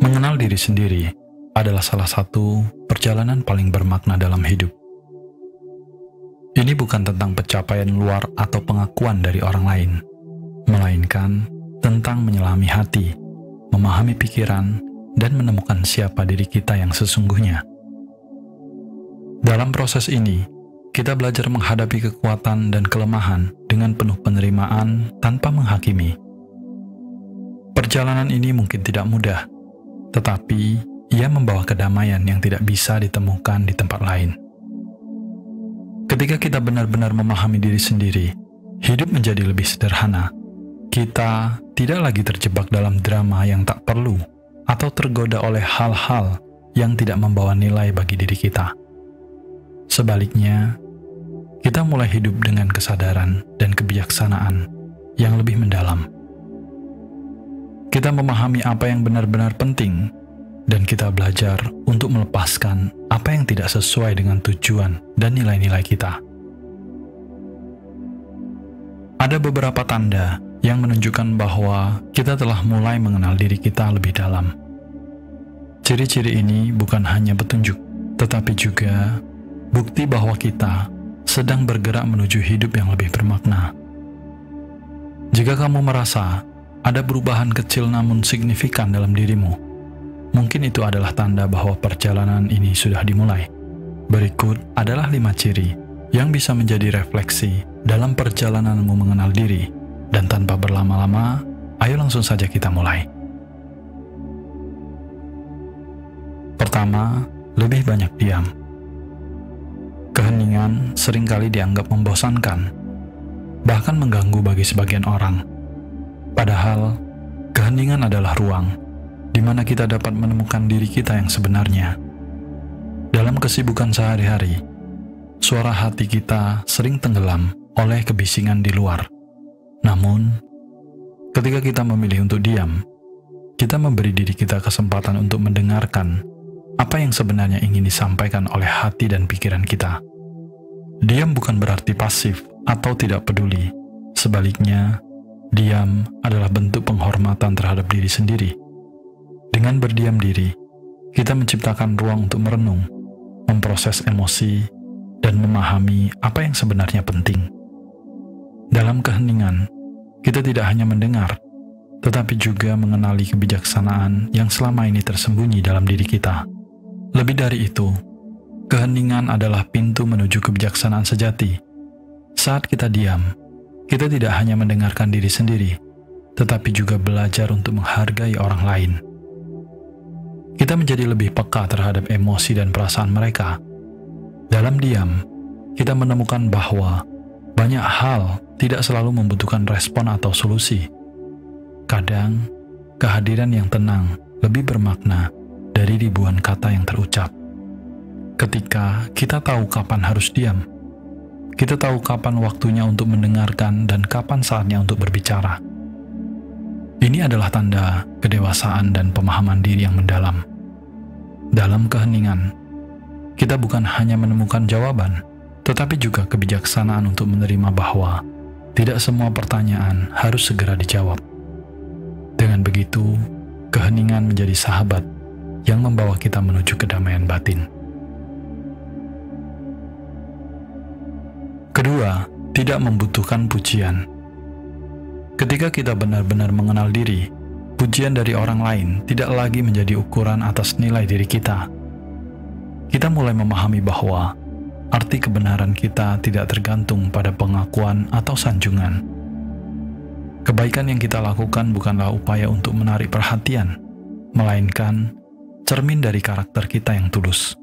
Mengenal diri sendiri adalah salah satu perjalanan paling bermakna dalam hidup. Ini bukan tentang pencapaian luar atau pengakuan dari orang lain, melainkan tentang menyelami hati, memahami pikiran, dan menemukan siapa diri kita yang sesungguhnya. Dalam proses ini, kita belajar menghadapi kekuatan dan kelemahan dengan penuh penerimaan tanpa menghakimi. Perjalanan ini mungkin tidak mudah, tetapi ia membawa kedamaian yang tidak bisa ditemukan di tempat lain. Ketika kita benar-benar memahami diri sendiri, hidup menjadi lebih sederhana. Kita tidak lagi terjebak dalam drama yang tak perlu atau tergoda oleh hal-hal yang tidak membawa nilai bagi diri kita. Sebaliknya, kita mulai hidup dengan kesadaran dan kebijaksanaan yang lebih mendalam. Kita memahami apa yang benar-benar penting, dan kita belajar untuk melepaskan apa yang tidak sesuai dengan tujuan dan nilai-nilai kita. Ada beberapa tanda yang menunjukkan bahwa kita telah mulai mengenal diri kita lebih dalam. Ciri-ciri ini bukan hanya petunjuk, tetapi juga bukti bahwa kita sedang bergerak menuju hidup yang lebih bermakna. Jika kamu merasa ada perubahan kecil namun signifikan dalam dirimu, mungkin itu adalah tanda bahwa perjalanan ini sudah dimulai. Berikut adalah 5 ciri yang bisa menjadi refleksi dalam perjalananmu mengenal diri. Dan tanpa berlama-lama, ayo langsung saja kita mulai. Pertama, lebih banyak diam. Keheningan seringkali dianggap membosankan, bahkan mengganggu bagi sebagian orang. Padahal, keheningan adalah ruang di mana kita dapat menemukan diri kita yang sebenarnya. Dalam kesibukan sehari-hari, suara hati kita sering tenggelam oleh kebisingan di luar. Namun, ketika kita memilih untuk diam, kita memberi diri kita kesempatan untuk mendengarkan apa yang sebenarnya ingin disampaikan oleh hati dan pikiran kita. Diam bukan berarti pasif atau tidak peduli. Sebaliknya, diam adalah bentuk penghormatan terhadap diri sendiri. Dengan berdiam diri, kita menciptakan ruang untuk merenung, memproses emosi, dan memahami apa yang sebenarnya penting. Dalam keheningan, kita tidak hanya mendengar, tetapi juga mengenali kebijaksanaan yang selama ini tersembunyi dalam diri kita. Lebih dari itu, keheningan adalah pintu menuju kebijaksanaan sejati. Saat kita diam, kita tidak hanya mendengarkan diri sendiri, tetapi juga belajar untuk menghargai orang lain. Kita menjadi lebih peka terhadap emosi dan perasaan mereka. Dalam diam, kita menemukan bahwa banyak hal tidak selalu membutuhkan respon atau solusi. Kadang, kehadiran yang tenang lebih bermakna dari ribuan kata yang terucap. Ketika kita tahu kapan harus diam, kita tahu kapan waktunya untuk mendengarkan dan kapan saatnya untuk berbicara. Ini adalah tanda kedewasaan dan pemahaman diri yang mendalam. Dalam keheningan, kita bukan hanya menemukan jawaban, tetapi juga kebijaksanaan untuk menerima bahwa tidak semua pertanyaan harus segera dijawab. Dengan begitu, keheningan menjadi sahabat yang membawa kita menuju kedamaian batin. Kedua, tidak membutuhkan pujian. Ketika kita benar-benar mengenal diri, pujian dari orang lain tidak lagi menjadi ukuran atas nilai diri kita. Kita mulai memahami bahwa arti kebenaran kita tidak tergantung pada pengakuan atau sanjungan. Kebaikan yang kita lakukan bukanlah upaya untuk menarik perhatian, melainkan cermin dari karakter kita yang tulus.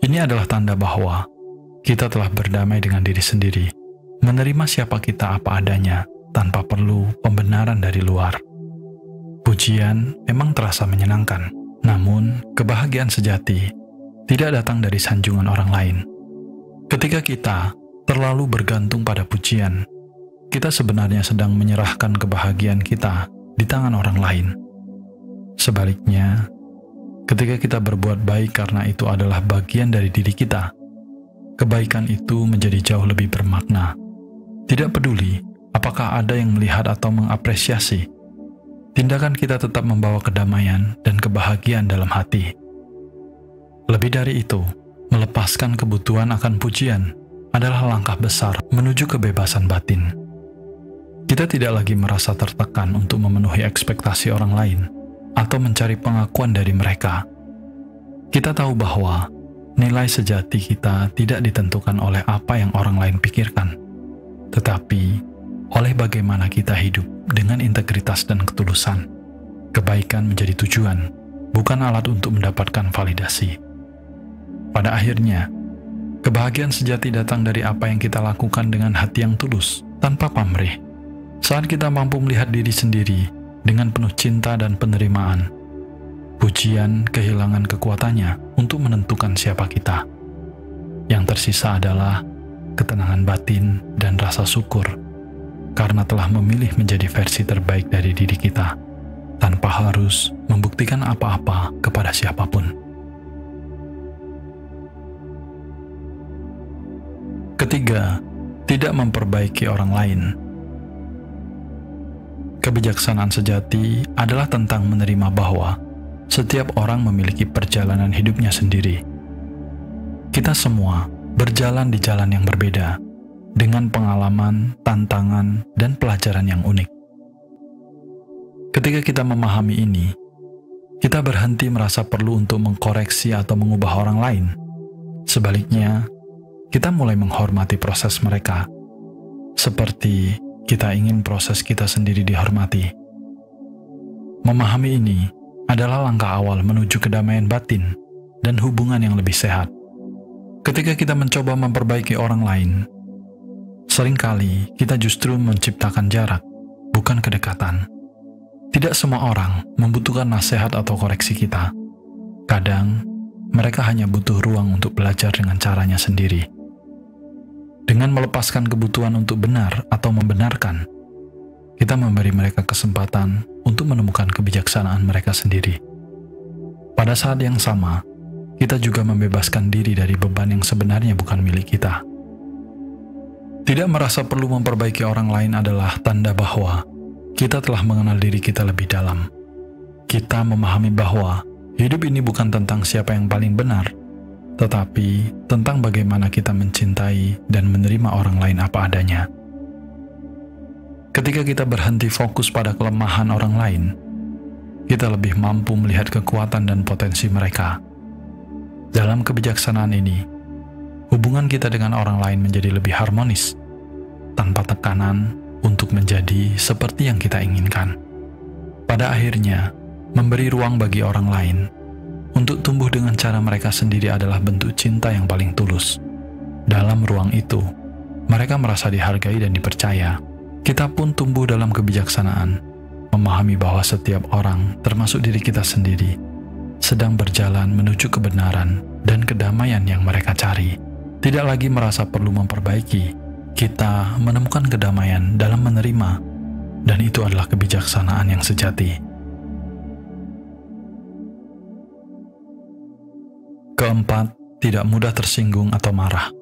Ini adalah tanda bahwa kita telah berdamai dengan diri sendiri, menerima siapa kita apa adanya, tanpa perlu pembenaran dari luar. Pujian memang terasa menyenangkan, namun kebahagiaan sejati tidak datang dari sanjungan orang lain. Ketika kita terlalu bergantung pada pujian, kita sebenarnya sedang menyerahkan kebahagiaan kita di tangan orang lain. Sebaliknya, ketika kita berbuat baik karena itu adalah bagian dari diri kita, kebaikan itu menjadi jauh lebih bermakna. Tidak peduli apakah ada yang melihat atau mengapresiasi. tindakan kita tetap membawa kedamaian dan kebahagiaan dalam hati. Lebih dari itu, melepaskan kebutuhan akan pujian adalah langkah besar menuju kebebasan batin. Kita tidak lagi merasa tertekan untuk memenuhi ekspektasi orang lain atau mencari pengakuan dari mereka. Kita tahu bahwa nilai sejati kita tidak ditentukan oleh apa yang orang lain pikirkan, tetapi oleh bagaimana kita hidup dengan integritas dan ketulusan. Kebaikan menjadi tujuan, bukan alat untuk mendapatkan validasi. Pada akhirnya, kebahagiaan sejati datang dari apa yang kita lakukan dengan hati yang tulus, tanpa pamrih. Saat kita mampu melihat diri sendiri dengan penuh cinta dan penerimaan, pujian kehilangan kekuatannya untuk menentukan siapa kita. Yang tersisa adalah ketenangan batin dan rasa syukur karena telah memilih menjadi versi terbaik dari diri kita, tanpa harus membuktikan apa-apa kepada siapapun. Ketiga, tidak memperbaiki orang lain. Kebijaksanaan sejati adalah tentang menerima bahwa setiap orang memiliki perjalanan hidupnya sendiri. Kita semua berjalan di jalan yang berbeda, dengan pengalaman, tantangan, dan pelajaran yang unik. Ketika kita memahami ini, kita berhenti merasa perlu untuk mengkoreksi atau mengubah orang lain. Sebaliknya, kita mulai menghormati proses mereka, seperti kita ingin proses kita sendiri dihormati. Memahami ini adalah langkah awal menuju kedamaian batin dan hubungan yang lebih sehat. Ketika kita mencoba memperbaiki orang lain, seringkali kita justru menciptakan jarak, bukan kedekatan. Tidak semua orang membutuhkan nasihat atau koreksi kita. Kadang, mereka hanya butuh ruang untuk belajar dengan caranya sendiri. Dengan melepaskan kebutuhan untuk benar atau membenarkan, kita memberi mereka kesempatan untuk menemukan kebijaksanaan mereka sendiri. Pada saat yang sama, kita juga membebaskan diri dari beban yang sebenarnya bukan milik kita. Tidak merasa perlu memperbaiki orang lain adalah tanda bahwa kita telah mengenal diri kita lebih dalam. Kita memahami bahwa hidup ini bukan tentang siapa yang paling benar, tetapi tentang bagaimana kita mencintai dan menerima orang lain apa adanya. Ketika kita berhenti fokus pada kelemahan orang lain, kita lebih mampu melihat kekuatan dan potensi mereka. Dalam kebijaksanaan ini, hubungan kita dengan orang lain menjadi lebih harmonis, tanpa tekanan untuk menjadi seperti yang kita inginkan. Pada akhirnya, memberi ruang bagi orang lain untuk tumbuh dengan cara mereka sendiri adalah bentuk cinta yang paling tulus. Dalam ruang itu, mereka merasa dihargai dan dipercaya. Kita pun tumbuh dalam kebijaksanaan, memahami bahwa setiap orang, termasuk diri kita sendiri, sedang berjalan menuju kebenaran dan kedamaian yang mereka cari. Tidak lagi merasa perlu memperbaiki, kita menemukan kedamaian dalam menerima, dan itu adalah kebijaksanaan yang sejati. Keempat, tidak mudah tersinggung atau marah.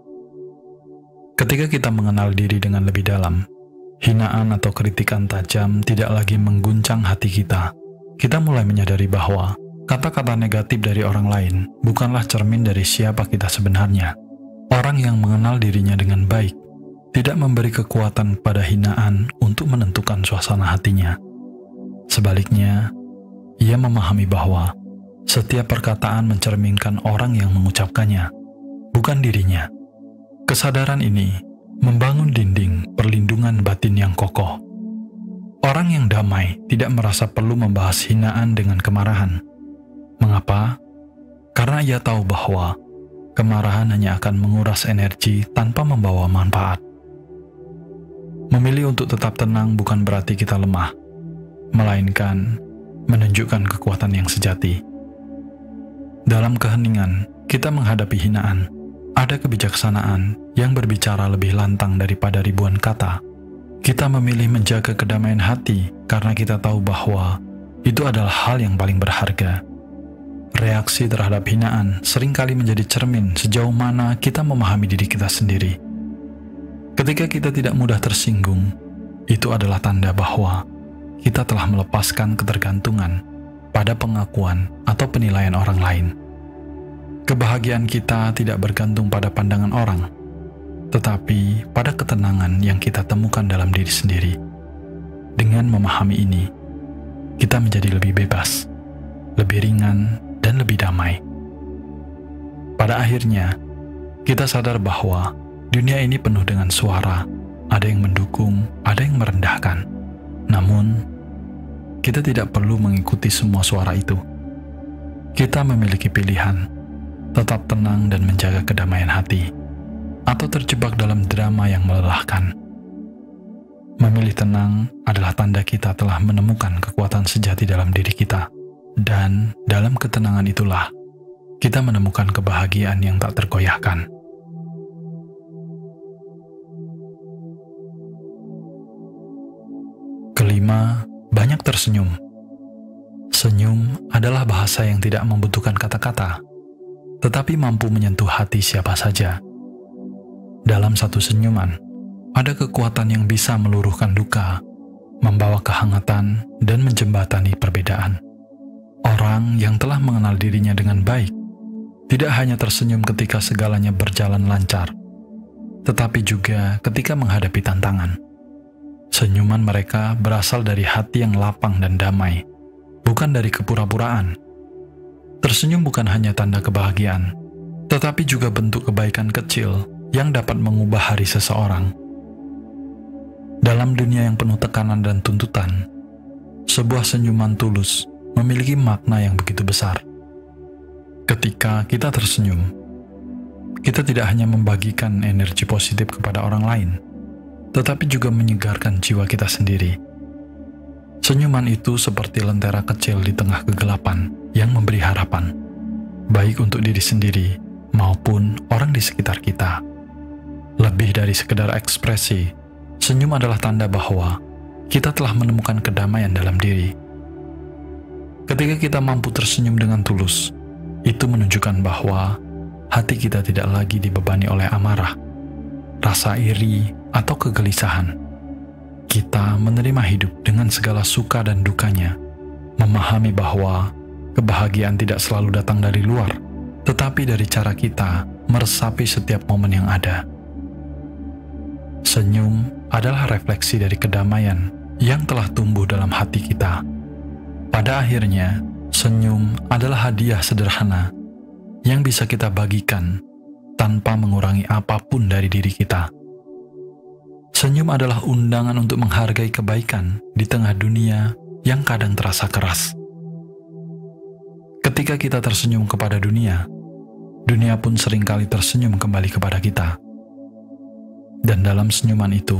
Ketika kita mengenal diri dengan lebih dalam, hinaan atau kritikan tajam tidak lagi mengguncang hati kita. Kita mulai menyadari bahwa kata-kata negatif dari orang lain bukanlah cermin dari siapa kita sebenarnya. Orang yang mengenal dirinya dengan baik tidak memberi kekuatan pada hinaan untuk menentukan suasana hatinya. Sebaliknya, ia memahami bahwa setiap perkataan mencerminkan orang yang mengucapkannya, bukan dirinya. Kesadaran ini membangun dinding perlindungan batin yang kokoh. Orang yang damai tidak merasa perlu membahas hinaan dengan kemarahan. Mengapa? Karena ia tahu bahwa kemarahan hanya akan menguras energi tanpa membawa manfaat. Memilih untuk tetap tenang bukan berarti kita lemah, melainkan menunjukkan kekuatan yang sejati. Dalam keheningan, kita menghadapi hinaan. Ada kebijaksanaan yang berbicara lebih lantang daripada ribuan kata. Kita memilih menjaga kedamaian hati karena kita tahu bahwa itu adalah hal yang paling berharga. Reaksi terhadap hinaan seringkali menjadi cermin sejauh mana kita memahami diri kita sendiri. Ketika kita tidak mudah tersinggung, itu adalah tanda bahwa kita telah melepaskan ketergantungan pada pengakuan atau penilaian orang lain. Kebahagiaan kita tidak bergantung pada pandangan orang, tetapi pada ketenangan yang kita temukan dalam diri sendiri. Dengan memahami ini, kita menjadi lebih bebas, lebih ringan, dan lebih damai. Pada akhirnya, kita sadar bahwa dunia ini penuh dengan suara, ada yang mendukung, ada yang merendahkan. Namun, kita tidak perlu mengikuti semua suara itu. Kita memiliki pilihan, tetap tenang dan menjaga kedamaian hati, atau terjebak dalam drama yang melelahkan. Memilih tenang adalah tanda kita telah menemukan kekuatan sejati dalam diri kita, dan dalam ketenangan itulah kita menemukan kebahagiaan yang tak tergoyahkan. Kelima, banyak tersenyum. Senyum adalah bahasa yang tidak membutuhkan kata-kata, tetapi mampu menyentuh hati siapa saja. Dalam satu senyuman, ada kekuatan yang bisa meluruhkan duka, membawa kehangatan, dan menjembatani perbedaan. Orang yang telah mengenal dirinya dengan baik tidak hanya tersenyum ketika segalanya berjalan lancar, tetapi juga ketika menghadapi tantangan. Senyuman mereka berasal dari hati yang lapang dan damai, bukan dari kepura-puraan. Tersenyum bukan hanya tanda kebahagiaan, tetapi juga bentuk kebaikan kecil yang dapat mengubah hari seseorang. Dalam dunia yang penuh tekanan dan tuntutan, sebuah senyuman tulus memiliki makna yang begitu besar. Ketika kita tersenyum, kita tidak hanya membagikan energi positif kepada orang lain, tetapi juga menyegarkan jiwa kita sendiri. Senyuman itu seperti lentera kecil di tengah kegelapan yang memberi harapan, baik untuk diri sendiri maupun orang di sekitar kita. Lebih dari sekedar ekspresi, senyum adalah tanda bahwa kita telah menemukan kedamaian dalam diri. Ketika kita mampu tersenyum dengan tulus, itu menunjukkan bahwa hati kita tidak lagi dibebani oleh amarah, rasa iri, atau kegelisahan. Kita menerima hidup dengan segala suka dan dukanya, memahami bahwa kebahagiaan tidak selalu datang dari luar, tetapi dari cara kita meresapi setiap momen yang ada. Senyum adalah refleksi dari kedamaian yang telah tumbuh dalam hati kita. Pada akhirnya, senyum adalah hadiah sederhana yang bisa kita bagikan tanpa mengurangi apapun dari diri kita. Senyum adalah undangan untuk menghargai kebaikan di tengah dunia yang kadang terasa keras. Ketika kita tersenyum kepada dunia, dunia pun seringkali tersenyum kembali kepada kita. Dan dalam senyuman itu,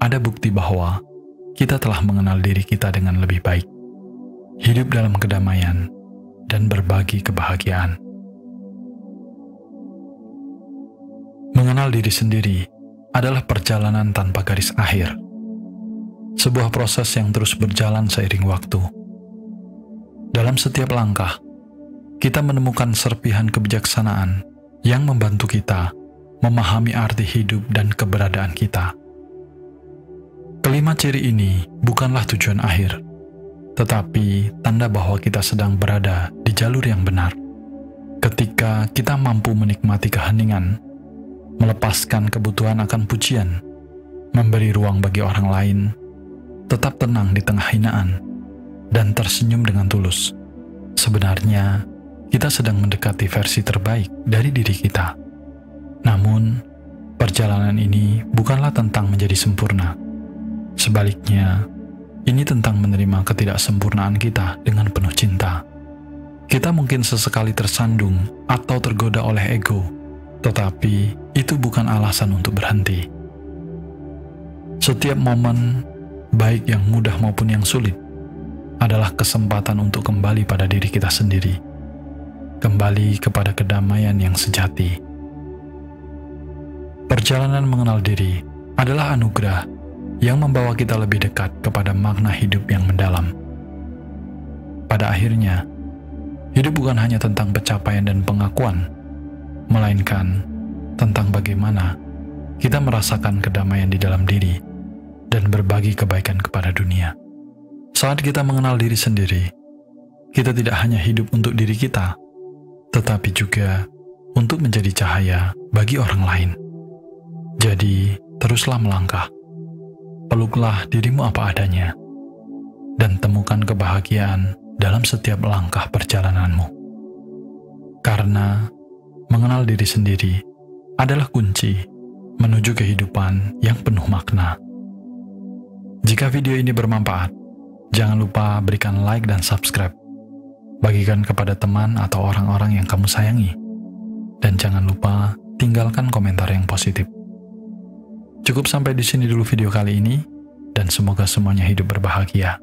ada bukti bahwa kita telah mengenal diri kita dengan lebih baik, hidup dalam kedamaian, dan berbagi kebahagiaan. Mengenal diri sendiri adalah perjalanan tanpa garis akhir, sebuah proses yang terus berjalan seiring waktu. Dalam setiap langkah, kita menemukan serpihan kebijaksanaan yang membantu kita memahami arti hidup dan keberadaan kita. Kelima ciri ini bukanlah tujuan akhir, tetapi tanda bahwa kita sedang berada di jalur yang benar. Ketika kita mampu menikmati keheningan, melepaskan kebutuhan akan pujian, memberi ruang bagi orang lain, tetap tenang di tengah hinaan, dan tersenyum dengan tulus. Sebenarnya, kita sedang mendekati versi terbaik dari diri kita. Namun, perjalanan ini bukanlah tentang menjadi sempurna. Sebaliknya, ini tentang menerima ketidaksempurnaan kita dengan penuh cinta. Kita mungkin sesekali tersandung atau tergoda oleh ego, tetapi itu bukan alasan untuk berhenti. Setiap momen, baik yang mudah maupun yang sulit, adalah kesempatan untuk kembali pada diri kita sendiri, kembali kepada kedamaian yang sejati. Perjalanan mengenal diri adalah anugerah yang membawa kita lebih dekat kepada makna hidup yang mendalam. Pada akhirnya, hidup bukan hanya tentang pencapaian dan pengakuan, melainkan tentang bagaimana kita merasakan kedamaian di dalam diri dan berbagi kebaikan kepada dunia. Saat kita mengenal diri sendiri, kita tidak hanya hidup untuk diri kita, tetapi juga untuk menjadi cahaya bagi orang lain. Jadi, teruslah melangkah. Peluklah dirimu apa adanya, dan temukan kebahagiaan dalam setiap langkah perjalananmu. Karena mengenal diri sendiri adalah kunci menuju kehidupan yang penuh makna. Jika video ini bermanfaat, jangan lupa berikan like dan subscribe. Bagikan kepada teman atau orang-orang yang kamu sayangi. Dan jangan lupa tinggalkan komentar yang positif. Cukup sampai di sini dulu video kali ini, dan semoga semuanya hidup berbahagia.